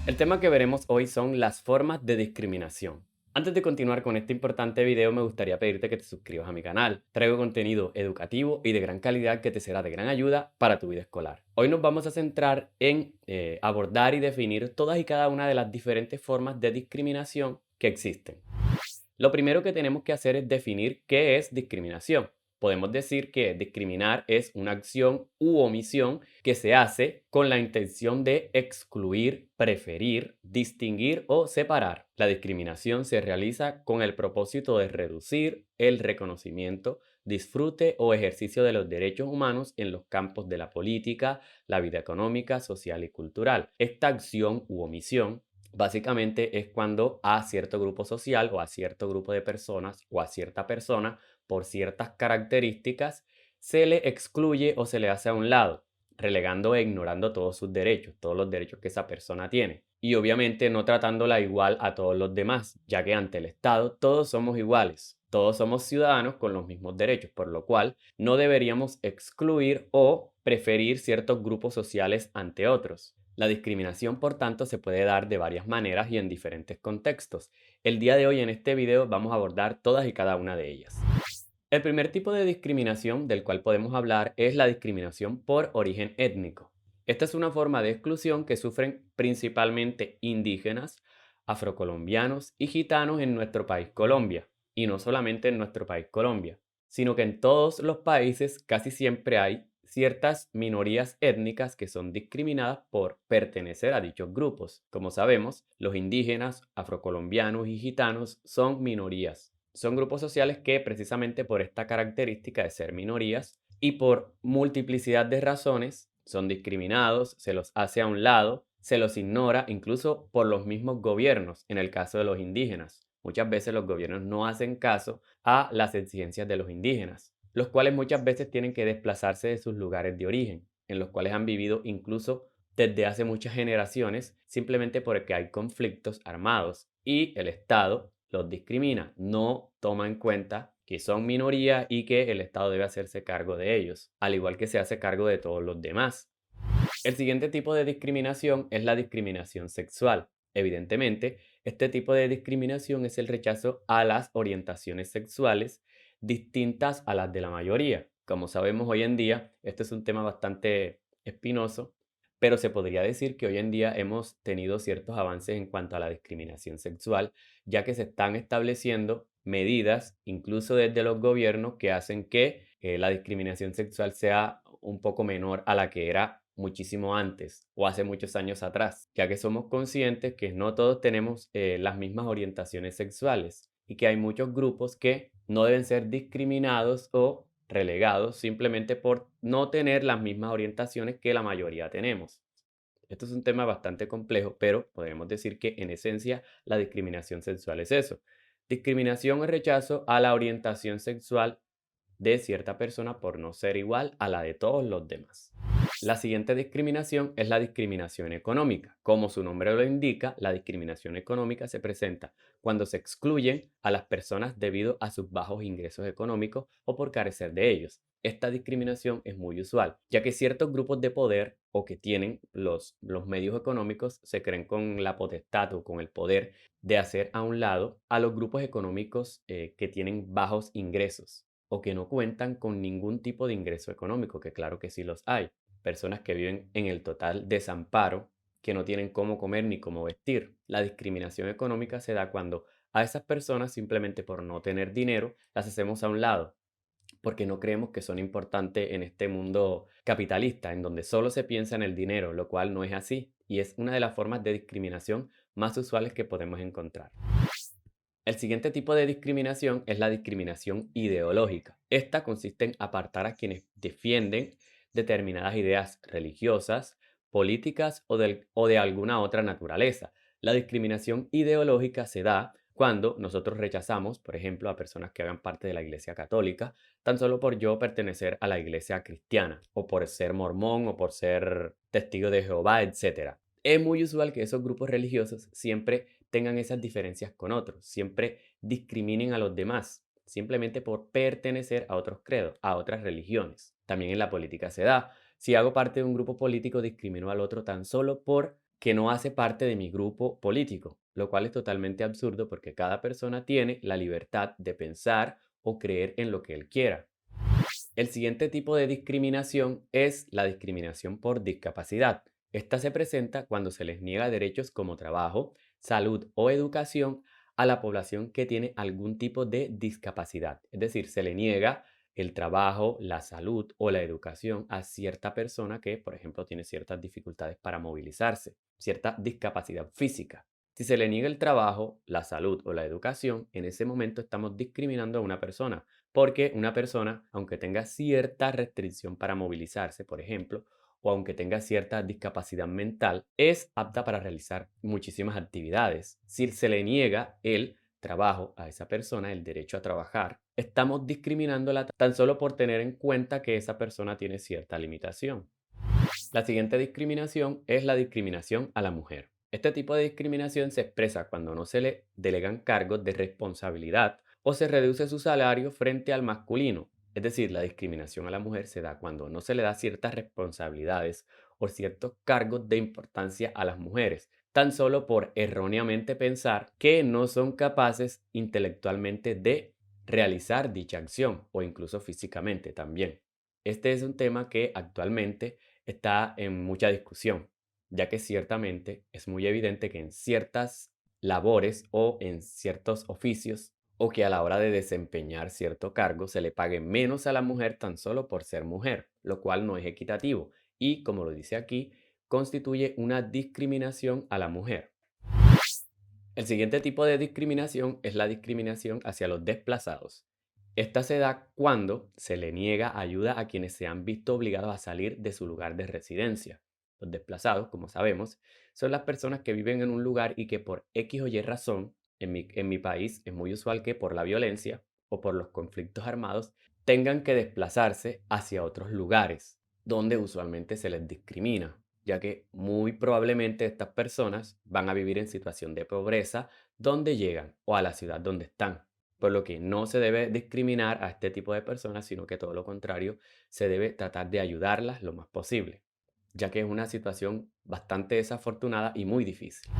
El tema que veremos hoy son las formas de discriminación. Antes de continuar con este importante video, me gustaría pedirte que te suscribas a mi canal. Traigo contenido educativo y de gran calidad que te será de gran ayuda para tu vida escolar. Hoy nos vamos a centrar en abordar y definir todas y cada una de las diferentes formas de discriminación que existen. Lo primero que tenemos que hacer es definir qué es discriminación. Podemos decir que discriminar es una acción u omisión que se hace con la intención de excluir, preferir, distinguir o separar. La discriminación se realiza con el propósito de reducir el reconocimiento, disfrute o ejercicio de los derechos humanos en los campos de la política, la vida económica, social y cultural. Esta acción u omisión básicamente es cuando a cierto grupo social o a cierto grupo de personas o a cierta persona por ciertas características se le excluye o se le hace a un lado, relegando e ignorando todos sus derechos, todos los derechos que esa persona tiene. Y obviamente no tratándola igual a todos los demás, ya que ante el Estado todos somos iguales, todos somos ciudadanos con los mismos derechos, por lo cual no deberíamos excluir o preferir ciertos grupos sociales ante otros. La discriminación, por tanto, se puede dar de varias maneras y en diferentes contextos. El día de hoy en este video vamos a abordar todas y cada una de ellas. El primer tipo de discriminación del cual podemos hablar es la discriminación por origen étnico. Esta es una forma de exclusión que sufren principalmente indígenas, afrocolombianos y gitanos en nuestro país Colombia. Y no solamente en nuestro país Colombia, sino que en todos los países casi siempre hay ciertas minorías étnicas que son discriminadas por pertenecer a dichos grupos. Como sabemos, los indígenas, afrocolombianos y gitanos son minorías. Son grupos sociales que precisamente por esta característica de ser minorías y por multiplicidad de razones son discriminados, se los hace a un lado, se los ignora incluso por los mismos gobiernos en el caso de los indígenas. Muchas veces los gobiernos no hacen caso a las exigencias de los indígenas, los cuales muchas veces tienen que desplazarse de sus lugares de origen, en los cuales han vivido incluso desde hace muchas generaciones, simplemente porque hay conflictos armados y el Estado los discrimina, no toma en cuenta que son minoría y que el Estado debe hacerse cargo de ellos, al igual que se hace cargo de todos los demás. El siguiente tipo de discriminación es la discriminación sexual. Evidentemente, este tipo de discriminación es el rechazo a las orientaciones sexuales distintas a las de la mayoría. Como sabemos hoy en día, este es un tema bastante espinoso, pero se podría decir que hoy en día hemos tenido ciertos avances en cuanto a la discriminación sexual, ya que se están estableciendo medidas, incluso desde los gobiernos, que hacen que la discriminación sexual sea un poco menor a la que era muchísimo antes o hace muchos años atrás, ya que somos conscientes que no todos tenemos las mismas orientaciones sexuales y que hay muchos grupos que no deben ser discriminados o relegados simplemente por no tener las mismas orientaciones que la mayoría tenemos. Esto es un tema bastante complejo, pero podemos decir que en esencia la discriminación sexual es eso. Discriminación o rechazo a la orientación sexual de cierta persona por no ser igual a la de todos los demás. La siguiente discriminación es la discriminación económica. Como su nombre lo indica, la discriminación económica se presenta cuando se excluyen a las personas debido a sus bajos ingresos económicos o por carecer de ellos. Esta discriminación es muy usual, ya que ciertos grupos de poder o que tienen los medios económicos se creen con la potestad o con el poder de hacer a un lado a los grupos económicos que tienen bajos ingresos o que no cuentan con ningún tipo de ingreso económico, que claro que sí los hay. Personas que viven en el total desamparo, que no tienen cómo comer ni cómo vestir. La discriminación económica se da cuando a esas personas simplemente por no tener dinero las hacemos a un lado, porque no creemos que son importantes en este mundo capitalista, en donde solo se piensa en el dinero, lo cual no es así, y es una de las formas de discriminación más usuales que podemos encontrar. El siguiente tipo de discriminación es la discriminación ideológica. Esta consiste en apartar a quienes defienden determinadas ideas religiosas, políticas o de alguna otra naturaleza. La discriminación ideológica se da cuando nosotros rechazamos, por ejemplo, a personas que hagan parte de la Iglesia Católica, tan solo por yo pertenecer a la Iglesia Cristiana, o por ser mormón, o por ser testigo de Jehová, etcétera. Es muy usual que esos grupos religiosos siempre tengan esas diferencias con otros, siempre discriminen a los demás, simplemente por pertenecer a otros credos, a otras religiones. También en la política se da. Si hago parte de un grupo político, discrimino al otro tan solo por que no hace parte de mi grupo político, lo cual es totalmente absurdo porque cada persona tiene la libertad de pensar o creer en lo que él quiera. El siguiente tipo de discriminación es la discriminación por discapacidad. Esta se presenta cuando se les niega derechos como trabajo, salud o educación a la población que tiene algún tipo de discapacidad. Es decir, se le niega el trabajo, la salud o la educación a cierta persona que, por ejemplo, tiene ciertas dificultades para movilizarse, cierta discapacidad física. Si se le niega el trabajo, la salud o la educación, en ese momento estamos discriminando a una persona, porque una persona, aunque tenga cierta restricción para movilizarse, por ejemplo, o aunque tenga cierta discapacidad mental, es apta para realizar muchísimas actividades. Si se le niega el trabajo a esa persona, el derecho a trabajar, estamos discriminándola tan solo por tener en cuenta que esa persona tiene cierta limitación. La siguiente discriminación es la discriminación a la mujer. Este tipo de discriminación se expresa cuando no se le delegan cargos de responsabilidad o se reduce su salario frente al masculino. Es decir, la discriminación a la mujer se da cuando no se le da ciertas responsabilidades o ciertos cargos de importancia a las mujeres, tan solo por erróneamente pensar que no son capaces intelectualmente de realizar dicha acción o incluso físicamente también. Este es un tema que actualmente está en mucha discusión, ya que ciertamente es muy evidente que en ciertas labores o en ciertos oficios o que a la hora de desempeñar cierto cargo se le pague menos a la mujer tan solo por ser mujer, lo cual no es equitativo y, como lo dice aquí, constituye una discriminación a la mujer. El siguiente tipo de discriminación es la discriminación hacia los desplazados. Esta se da cuando se le niega ayuda a quienes se han visto obligados a salir de su lugar de residencia. Los desplazados, como sabemos, son las personas que viven en un lugar y que por X o Y razón, en mi país es muy usual que por la violencia o por los conflictos armados tengan que desplazarse hacia otros lugares, donde usualmente se les discrimina, ya que muy probablemente estas personas van a vivir en situación de pobreza donde llegan o a la ciudad donde están. Por lo que no se debe discriminar a este tipo de personas, sino que todo lo contrario, se debe tratar de ayudarlas lo más posible, ya que es una situación bastante desafortunada y muy difícil.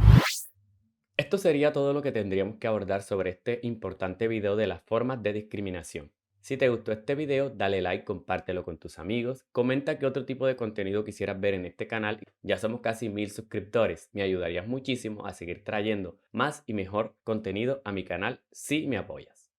Esto sería todo lo que tendríamos que abordar sobre este importante video de las formas de discriminación. Si te gustó este video, dale like, compártelo con tus amigos, comenta qué otro tipo de contenido quisieras ver en este canal. Ya somos casi 1000 suscriptores, me ayudarías muchísimo a seguir trayendo más y mejor contenido a mi canal si me apoyas.